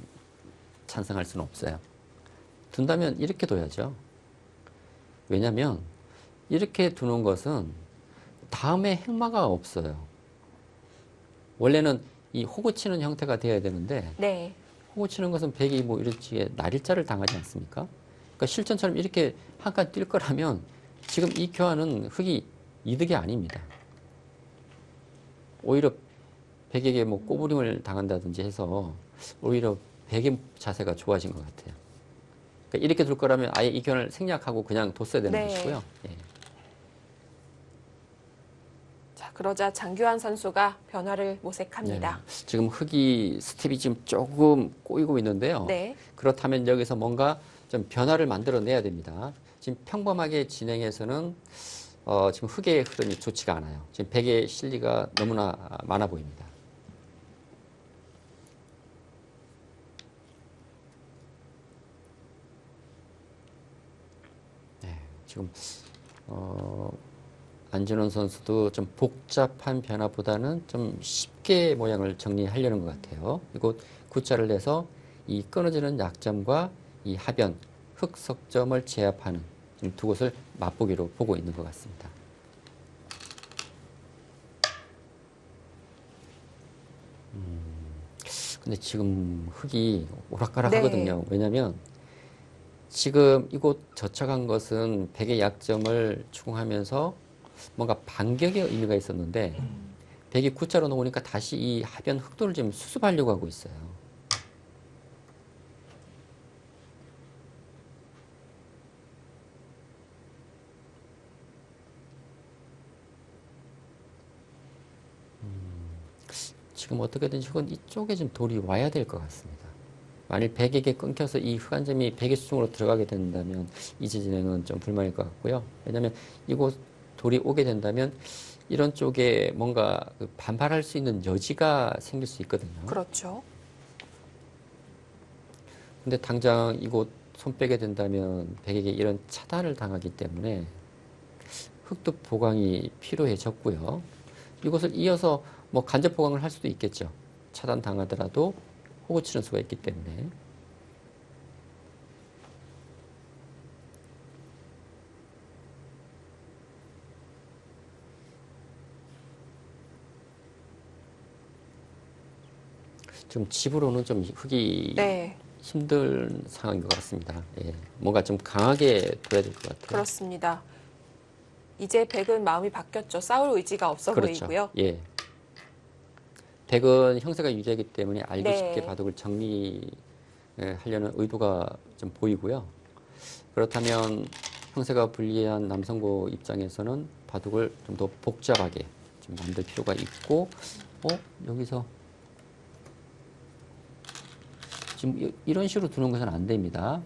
찬성할 수는 없어요. 둔다면 이렇게 둬야죠. 왜냐하면 이렇게 두는 것은 다음에 행마가 없어요. 원래는 이 호구 치는 형태가 돼야 되는데 네. 호구 치는 것은 100이 뭐 이렇게 날일자를 당하지 않습니까? 그러니까 실전처럼 이렇게 한 칸 뛸 거라면 지금 이 교환은 흙이 이득이 아닙니다. 오히려 100에게 뭐 꼬부림을 당한다든지 해서 오히려 100의 자세가 좋아진 것 같아요. 그러니까 이렇게 둘 거라면 아예 이 교환을 생략하고 그냥 뒀어야 되는 네. 것이고요. 예. 자, 그러자 장규환 선수가 변화를 모색합니다. 네. 지금 흙이 스텝이 지금 조금 꼬이고 있는데요. 네. 그렇다면 여기서 뭔가 좀 변화를 만들어내야 됩니다. 지금 평범하게 진행해서는 지금 흑의 흐름이 좋지가 않아요. 지금 백의 실리가 너무나 많아 보입니다. 네, 지금 안준원 선수도 좀 복잡한 변화보다는 좀 쉽게 모양을 정리하려는 것 같아요. 이곳 구자를 내서 이 끊어지는 약점과 이 하변, 흑석점을 제압하는 두 곳을 맛보기로 보고 있는 것 같습니다. 근데 지금 흑이 오락가락 하거든요. 왜냐면 지금 이곳 저착한 것은 백의 약점을 추궁하면서 뭔가 반격의 의미가 있었는데 백이 구자로 놓으니까 다시 이 하변 흑도를 지금 수습하려고 하고 있어요. 지금 어떻게든지 흑은 이쪽에 좀 돌이 와야 될 것 같습니다. 만일 백에게 끊겨서 이 흑안점이 백의 수중으로 들어가게 된다면 이제 진행은 좀 불만일 것 같고요. 왜냐하면 이곳 돌이 오게 된다면 이런 쪽에 뭔가 반발할 수 있는 여지가 생길 수 있거든요. 그렇죠. 근데 당장 이곳 손 빼게 된다면 백에게 이런 차단을 당하기 때문에 흑도 보강이 필요해졌고요. 이곳을 이어서 뭐 간접 보강을 할 수도 있겠죠. 차단 당하더라도 호구 치는 수가 있기 때문에. 좀 집으로는 좀 흑이 네, 힘든 상황인 것 같습니다. 예, 뭔가 좀 강하게 둬야 될 것 같아요. 그렇습니다. 이제 백은 마음이 바뀌었죠. 싸울 의지가 없어 그렇죠. 보이고요. 예. 백은 형세가 유리하기 때문에 알기 네. 쉽게 바둑을 정리하려는 의도가 좀 보이고요. 그렇다면 형세가 불리한 남성고 입장에서는 바둑을 좀 더 복잡하게 좀 만들 필요가 있고, 여기서 지금 이런 식으로 두는 것은 안 됩니다.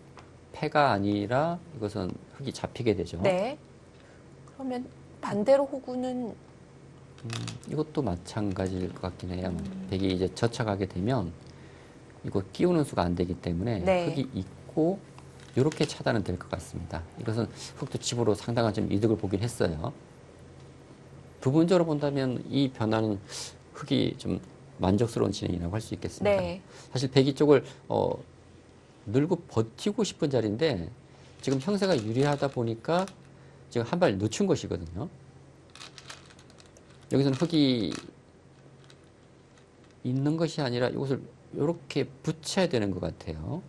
패가 아니라 이것은 흑이 잡히게 되죠. 네. 그러면 반대로 호구는 이것도 마찬가지일 것 같긴 해요. 백이 이제 저착하게 되면 이거 끼우는 수가 안 되기 때문에 네. 흑이 있고 이렇게 차단은 될 것 같습니다. 이것은 흑도 집으로 상당한 좀 이득을 보긴 했어요. 부분적으로 본다면 이 변화는 흑이 좀 만족스러운 진행이라고 할 수 있겠습니다. 네. 사실 백이 쪽을 늘고 버티고 싶은 자리인데 지금 형세가 유리하다 보니까 지금 한 발 늦춘 것이거든요. 여기서는 흑이 있는 것이 아니라 이것을 이렇게 붙여야 되는 것 같아요.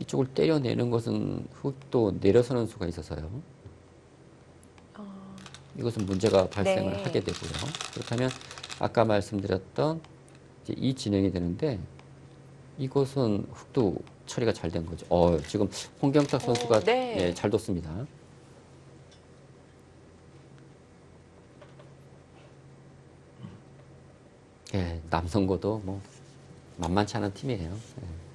이쪽을 때려내는 것은 흑도 내려서는 수가 있어서요. 이것은 문제가 발생을 네. 하게 되고요. 그렇다면 아까 말씀드렸던 이제 이 진행이 되는데 이것은 흑도 처리가 잘 된 거죠. 지금 홍경탁 선수가 네. 예, 잘 뒀습니다. 예, 남성고도 뭐 만만치 않은 팀이에요. 예.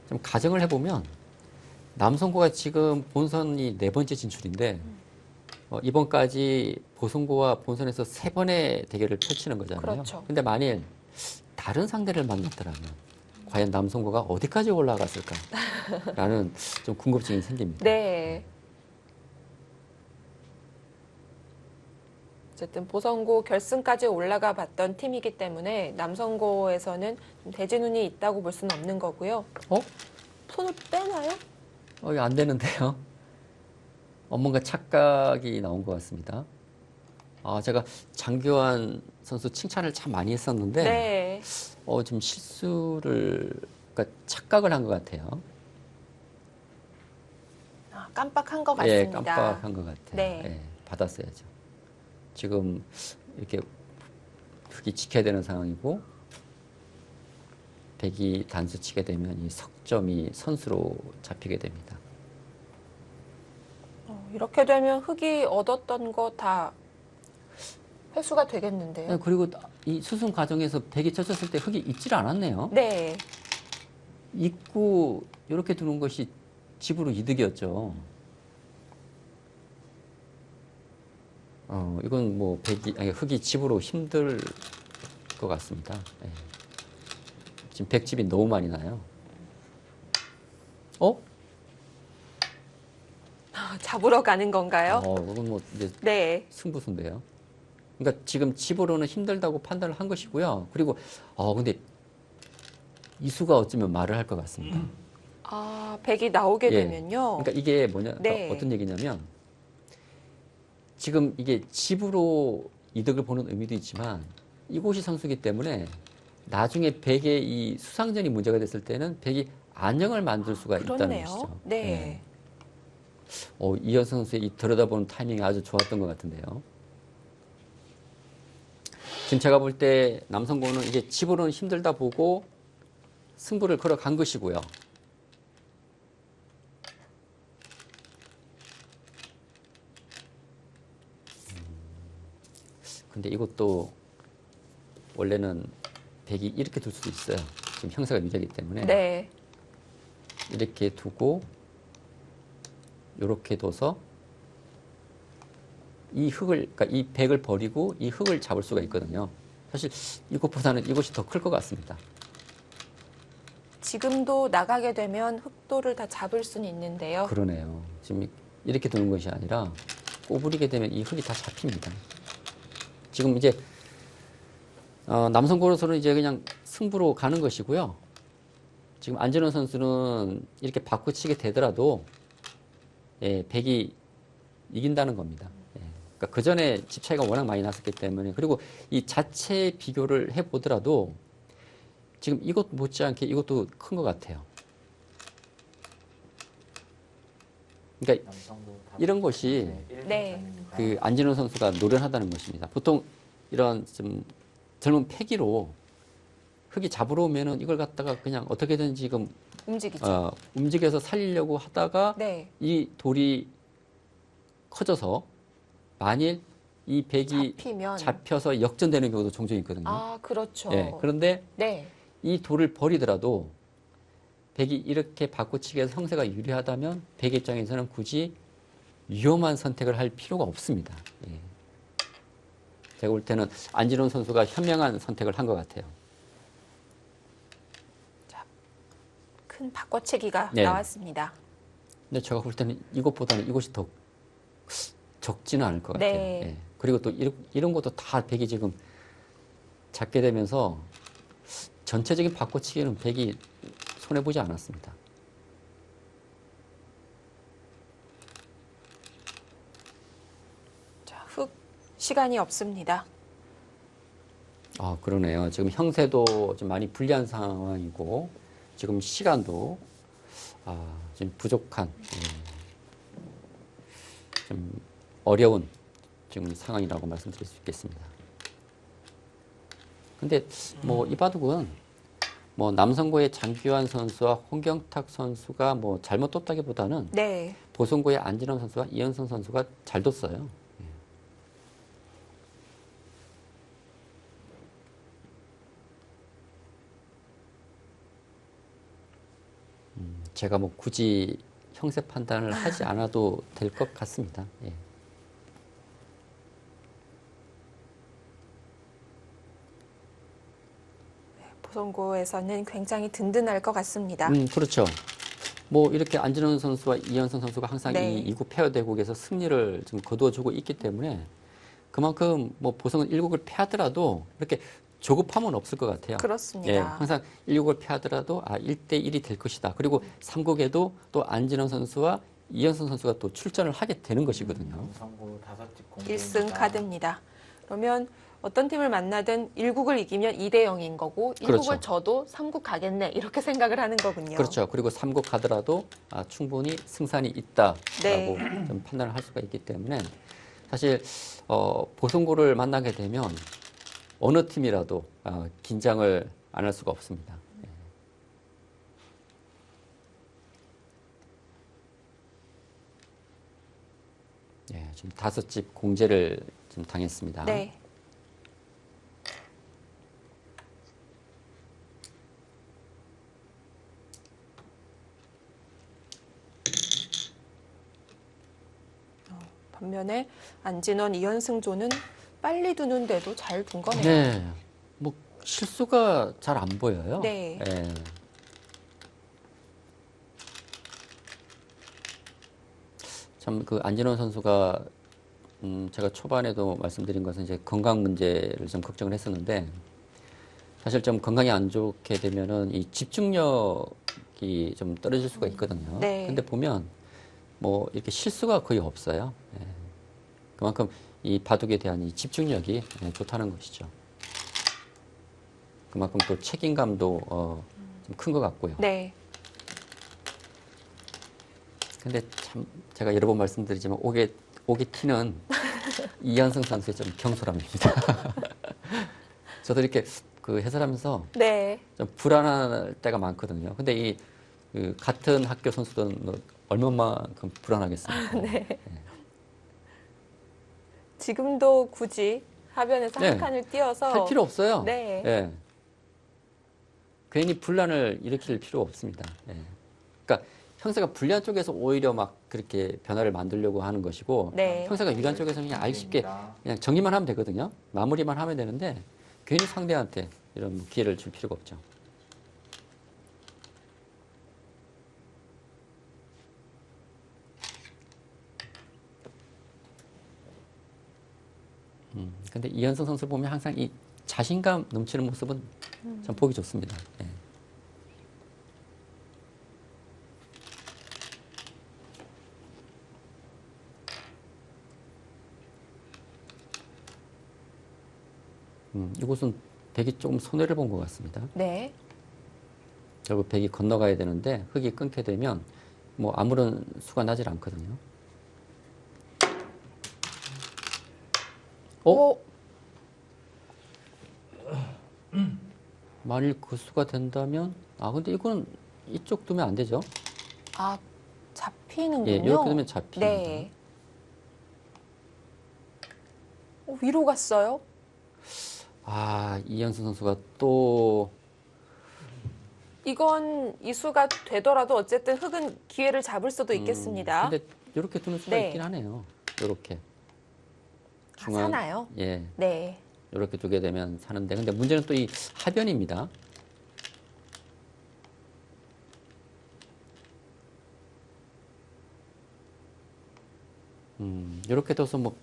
좀 가정을 해보면 남성고가 지금 본선이 4번째 진출인데 이번까지 보성고와 본선에서 3번의 대결을 펼치는 거잖아요. 그렇죠. 근데 만일 다른 상대를 만났더라면 과연 남성고가 어디까지 올라갔을까라는 좀 궁금증이 생깁니다. 네. 어쨌든 보성고 결승까지 올라가 봤던 팀이기 때문에 남성고에서는 좀 대진운이 있다고 볼 수는 없는 거고요. 손을 빼나요? 이거 안 되는데요. 뭔가 착각이 나온 것 같습니다. 제가 장교환 선수 칭찬을 참 많이 했었는데 네. 좀 그러니까 착각을 한 것 같아요. 깜빡한 것 예, 같습니다. 깜빡한 것 같아요. 네. 예, 받았어야죠. 지금 이렇게 흑이 지켜야 되는 상황이고 백이 단수 치게 되면 이 석점이 선수로 잡히게 됩니다. 이렇게 되면 흑이 얻었던 거 다 회수가 되겠는데요. 네, 그리고 이 수순 과정에서 백이 쳤었을 때 흑이 있지를 않았네요. 네. 있고 이렇게 두는 것이 집으로 이득이었죠. 이건 뭐 흑이 집으로 힘들 것 같습니다. 예. 지금 백집이 너무 많이 나요. 잡으러 가는 건가요? 이건 뭐 이제 네. 승부수인데요. 그러니까 지금 집으로는 힘들다고 판단을 한 것이고요. 그리고 근데 이수가 어쩌면 말을 할 것 같습니다. 아, 백이 나오게 예. 되면요. 그러니까 이게 뭐냐, 네. 어떤 얘기냐면 지금 이게 집으로 이득을 보는 의미도 있지만 이곳이 선수기 때문에 나중에 백의 이 수상전이 문제가 됐을 때는 백이 안정을 만들 수가 있다는 그렇네요. 것이죠. 네. 예. 이현 선수의 이 들여다보는 타이밍이 아주 좋았던 것 같은데요. 지금 제가 볼 때 남성고는 이게 집으로는 힘들다 보고 승부를 걸어간 것이고요. 근데 이것도 원래는 백이 이렇게 둘 수도 있어요. 지금 형사가 유리하기 때문에. 네. 이렇게 두고 이렇게 둬서 이 흑을, 그러니까 이 백을 버리고 이 흑을 잡을 수가 있거든요. 사실 이것보다는 이것이 더 클 것 같습니다. 지금도 나가게 되면 흑도를 다 잡을 수는 있는데요. 그러네요. 지금 이렇게 두는 것이 아니라 꼬부리게 되면 이 흑이 다 잡힙니다. 지금 이제 남성고로서는 이제 그냥 승부로 가는 것이고요. 지금 안진원 선수는 이렇게 바꾸치게 되더라도 백이 이긴다는 겁니다. 그러니까 그 전에 집 차이가 워낙 많이 났었기 때문에, 그리고 이 자체 비교를 해보더라도 지금 이것 못지않게 이것도 큰 것 같아요. 그러니까 이런 것이 네. 그 안진원 선수가 노련하다는 것입니다. 보통 이런 좀 젊은 패기로 흑이 잡으러 오면은 이걸 갖다가 그냥 어떻게든지 지금 움직이죠. 움직여서 살리려고 하다가 네. 이 돌이 커져서 만일 이 백이 잡히면. 잡혀서 역전되는 경우도 종종 있거든요. 아, 그렇죠. 예, 그런데 네. 이 돌을 버리더라도 백이 이렇게 바꾸치기 해서 형세가 유리하다면 백 입장에서는 굳이 위험한 선택을 할 필요가 없습니다. 예. 제가 볼 때는 안진원 선수가 현명한 선택을 한 것 같아요. 큰 바꿔치기가 네. 나왔습니다. 근데 제가 볼 때는 이것보다는 이것이 더 적지는 않을 것 같아요. 네. 예. 그리고 또 이런 것도 다 백이 지금 잡게 되면서 전체적인 바꿔치기는 백이 손해보지 않았습니다. 자, 흑 시간이 없습니다. 그러네요. 지금 형세도 좀 많이 불리한 상황이고 지금 시간도 좀 부족한, 좀 어려운 지금 상황이라고 말씀드릴 수 있겠습니다. 근데 뭐 이 바둑은 뭐 남성고의 장규환 선수와 홍경탁 선수가 뭐 잘못 뒀다기보다는 네. 보성고의 안진원 선수와 이현선 선수가 잘 뒀어요. 제가 뭐 굳이 형세 판단을 하지 않아도 될 것 같습니다. 예. 보성고에서는 굉장히 든든할 것 같습니다. 그렇죠. 뭐 이렇게 안진원 선수와 이현선 선수가 항상 네. 이 2구 페어 대국에서 승리를 지금 거두어주고 있기 때문에 그만큼 뭐 보성은 1국을 패하더라도 이렇게 조급함은 없을 것 같아요. 그렇습니다. 예, 항상 1국을 패하더라도 1대1이 될 것이다. 그리고 3국에도 또 안진원 선수와 이현선 선수가 또 출전을 하게 되는 것이거든요. 1승 카드입니다. 그러면 어떤 팀을 만나든 1국을 이기면 2대 0인 거고 1국을 그렇죠. 져도 3국 가겠네 이렇게 생각을 하는 거군요. 그렇죠. 그리고 3국 가더라도 충분히 승산이 있다라고 네. 좀 판단을 할 수가 있기 때문에 사실 보성고를 만나게 되면 어느 팀이라도 긴장을 안 할 수가 없습니다. 지금 5집 공제를 지금 당했습니다. 네. 반면에 안진원, 이현승조는 빨리 두는데도 잘 둔 거네요. 네. 뭐 실수가 잘 안 보여요. 네. 예. 참 그 안진원 선수가 제가 초반에도 말씀드린 것은 이제 건강 문제를 좀 걱정을 했었는데 사실 좀 건강이 안 좋게 되면은 이 집중력이 좀 떨어질 수가 있거든요. 네. 근데 보면 뭐 이렇게 실수가 거의 없어요. 예. 그만큼 이 바둑에 대한 이 집중력이 좋다는 것이죠. 그만큼 또 책임감도 좀 큰 것 같고요. 네. 근데 참 제가 여러 번 말씀드리지만 옥에 튀는 이현승 선수의 좀 경솔함입니다. 저도 이렇게 그 해설하면서 네. 좀 불안할 때가 많거든요. 근데 이 그 같은 학교 선수들은 뭐 얼마만큼 불안하겠습니까? 네. 지금도 굳이 하변에서 네. 한 칸을 띄어서 할 필요 없어요. 네. 예. 괜히 분란을 일으킬 필요 없습니다. 예. 그러니까 형사가 불리한 쪽에서 오히려 막 그렇게 변화를 만들려고 하는 것이고 네. 형사가 유리한 쪽에서는 그냥 알기 쉽게 그냥 정리만 하면 되거든요. 마무리만 하면 되는데 괜히 상대한테 이런 기회를 줄 필요가 없죠. 근데 이현승 선수 보면 항상 이 자신감 넘치는 모습은 참 보기 좋습니다. 예. 이곳은 백이 조금 손해를 본 것 같습니다. 네. 결국 백이 건너가야 되는데 흙이 끊게 되면 뭐 아무런 수가 나질 않거든요. 오. 만일 그 수가 된다면 근데 이거는 이쪽 두면 안 되죠. 아, 잡히는군요. 예, 이렇게 되면 잡힙니다. 네. 위로 갔어요? 이현승 선수가 또 이건 이수가 되더라도 어쨌든 흙은 기회를 잡을 수도 있겠습니다. 근데 이렇게 두는 수가 네. 있긴 하네요. 이렇게 사나요? 예, 네. 이렇게 두게 되면 사는데 근데 문제는 또 이 하변입니다. 이렇게 둬서 뭐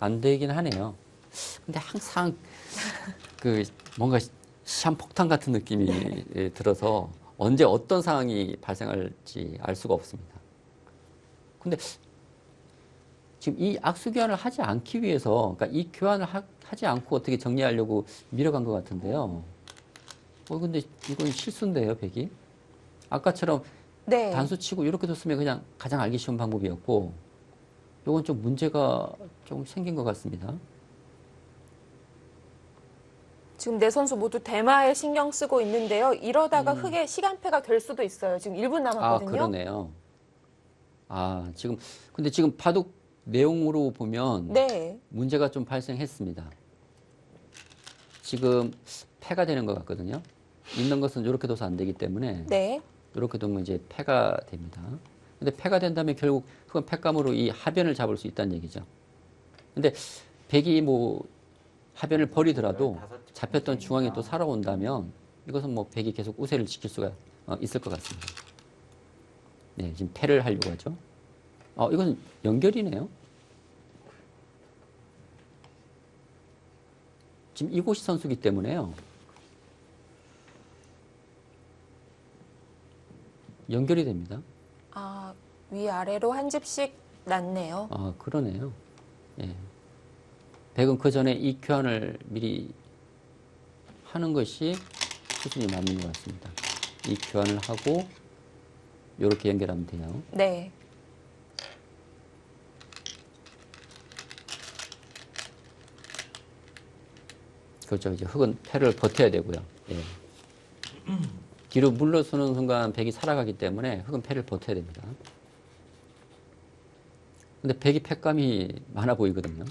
안 되긴 하네요. 근데 항상 그 뭔가 시한폭탄 같은 느낌이 들어서 언제 어떤 상황이 발생할지 알 수가 없습니다. 근데 지금 이 악수 교환을 하지 않기 위해서, 그러니까 이 교환을 하지 않고 어떻게 정리하려고 밀어간 것 같은데요. 근데 이건 실수인데요, 백이. 아까처럼 네. 단수 치고 이렇게 뒀으면 그냥 가장 알기 쉬운 방법이었고, 이건 좀 문제가 조금 생긴 것 같습니다. 지금 네 선수 모두 대마에 신경 쓰고 있는데요. 이러다가 흙에 시간패가 될 수도 있어요. 지금 1분 남았거든요. 그러네요. 근데 지금 바둑 내용으로 보면 네. 문제가 좀 발생했습니다. 지금 패가 되는 것 같거든요. 있는 것은 이렇게 둬서 안 되기 때문에 네. 이렇게 두면 이제 패가 됩니다. 근데 패가 된다면 결국 그건 패감으로 이 하변을 잡을 수 있다는 얘기죠. 근데 백이 뭐 하변을 버리더라도 잡혔던 중앙이 또 살아온다면 이것은 뭐 백이 계속 우세를 지킬 수가 있을 것 같습니다. 네, 지금 패를 하려고 하죠. 이건 연결이네요. 지금 이곳이 선수기 때문에요. 연결이 됩니다. 위아래로 한 집씩 났네요. 그러네요. 예. 백은 그 전에 이 교환을 미리 하는 것이 수순이 맞는 것 같습니다. 이 교환을 하고 이렇게 연결하면 돼요. 네. 그렇죠. 이제 흙은 패를 버텨야 되고요. 예. 뒤로 물러서는 순간 백이 살아가기 때문에 흙은 패를 버텨야 됩니다. 근데 백이 팩감이 많아 보이거든요.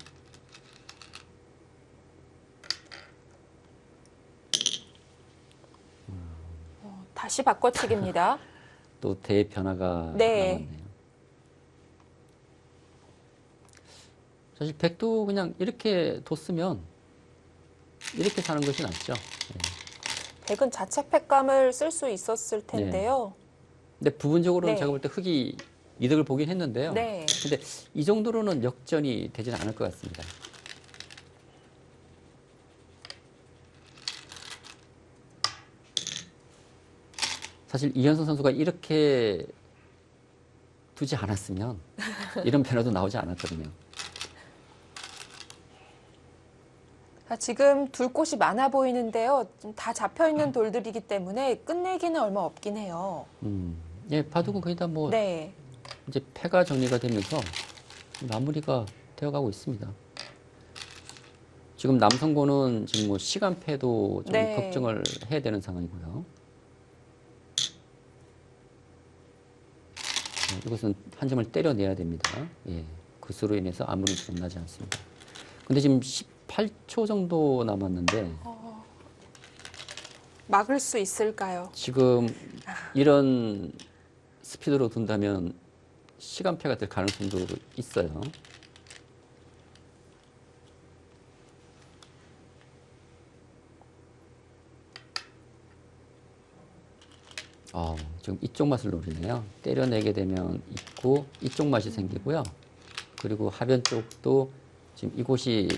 다시 바꿔치기입니다. 또 대변화가 네. 나왔네요. 사실 백도 그냥 이렇게 뒀으면 이렇게 사는 것이 낫죠. 네. 백은 자책 팩감을 쓸 수 있었을 텐데요. 근데 부분적으로는 네. 제가 볼 때 흑이 이득을 보긴 했는데요. 네. 근데 이 정도로는 역전이 되지는 않을 것 같습니다. 사실 이현선 선수가 이렇게 두지 않았으면 이런 변화도 나오지 않았거든요. 지금 둘 곳이 많아 보이는데요. 좀 다 잡혀있는 돌들이기 때문에 끝내기는 얼마 없긴 해요. 예, 바둑은 거의 다 뭐 네. 이제 패가 정리가 되면서 마무리가 되어가고 있습니다. 지금 남성고는 지금 뭐 시간패도 좀 네. 걱정을 해야 되는 상황이고요. 이것은 한 점을 때려내야 됩니다. 예, 그수로 인해서 아무런 수는 나지 않습니다. 근데 지금 18초 정도 남았는데 막을 수 있을까요? 지금 이런 스피드로 둔다면 시간패가 될 가능성도 있어요. 지금 이쪽 맛을 노리네요. 때려내게 되면 있고 이쪽 맛이 생기고요. 그리고 하변 쪽도 지금 이곳이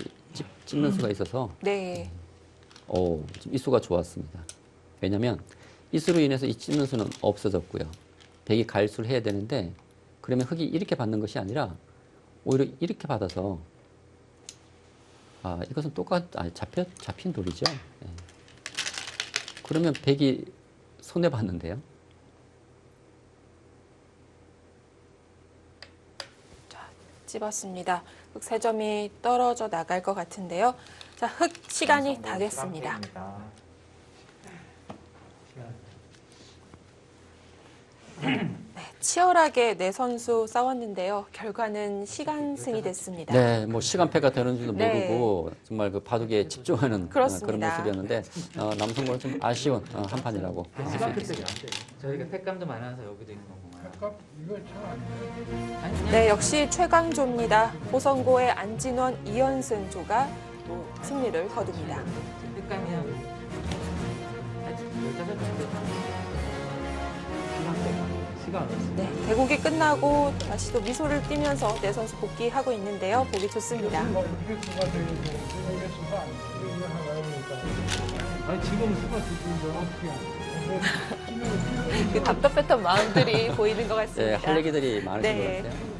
찝는 수가 있어서 네. 지금 이 수가 좋았습니다. 왜냐하면 이 수로 인해서 이 찝는 수는 없어졌고요. 백이 가일수를 해야 되는데 그러면 흑이 이렇게 받는 것이 아니라 오히려 이렇게 받아서 이것은 잡힌 돌이죠. 네. 그러면 백이 손해봤는데요. 집었습니다. 흑 3점이 떨어져 나갈 것 같은데요. 자, 흑 시간이 다 됐습니다. 네, 치열하게 네 선수 싸웠는데요. 결과는 시간 승이 됐습니다. 네, 뭐 시간패가 되는지도 네. 모르고 정말 그 바둑에 집중하는 그런 그렇습니다. 모습이었는데 남성고는 좀 아쉬운 한 판이라고 할 수 있겠습니다. 저희가 팩감도 많아서 여기도 있는 거구나. 네, 역시 최강조입니다. 보성고의 안진원, 이현승 조가 또 승리를 거둡니다. 팩감이 한 15점 시간 없어요. 네, 대국이 끝나고 다시 또 미소를 띠면서 네 선수 복귀하고 있는데요. 보기 좋습니다. 아니 지금 수가 그 답답했던 마음들이 보이는 것 네, 같습니다. 할 얘기들이 많으신 네. 것 같아요.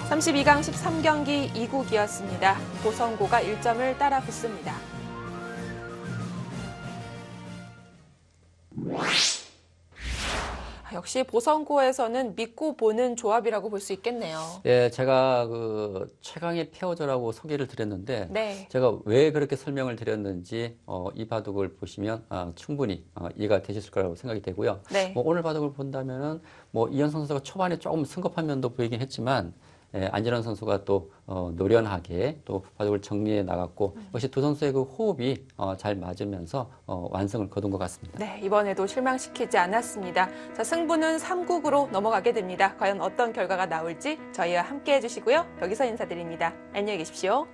32강 13경기 2국이었습니다. 보성고가 1점을 따라 붙습니다. 역시 보성고에서는 믿고 보는 조합이라고 볼 수 있겠네요. 예, 제가 그 최강의 페어저라고 소개를 드렸는데 네. 제가 왜 그렇게 설명을 드렸는지 이 바둑을 보시면 충분히 이해가 되셨을 거라고 생각이 되고요. 네. 뭐 오늘 바둑을 본다면은 뭐 이현선 선수가 초반에 조금 성급한 면도 보이긴 했지만 안진원 선수가 또 노련하게 또 바둑을 정리해 나갔고 역시 두 선수의 그 호흡이 잘 맞으면서 완성을 거둔 것 같습니다. 네, 이번에도 실망시키지 않았습니다. 자, 승부는 3국으로 넘어가게 됩니다. 과연 어떤 결과가 나올지 저희와 함께 해주시고요. 여기서 인사드립니다. 안녕히 계십시오.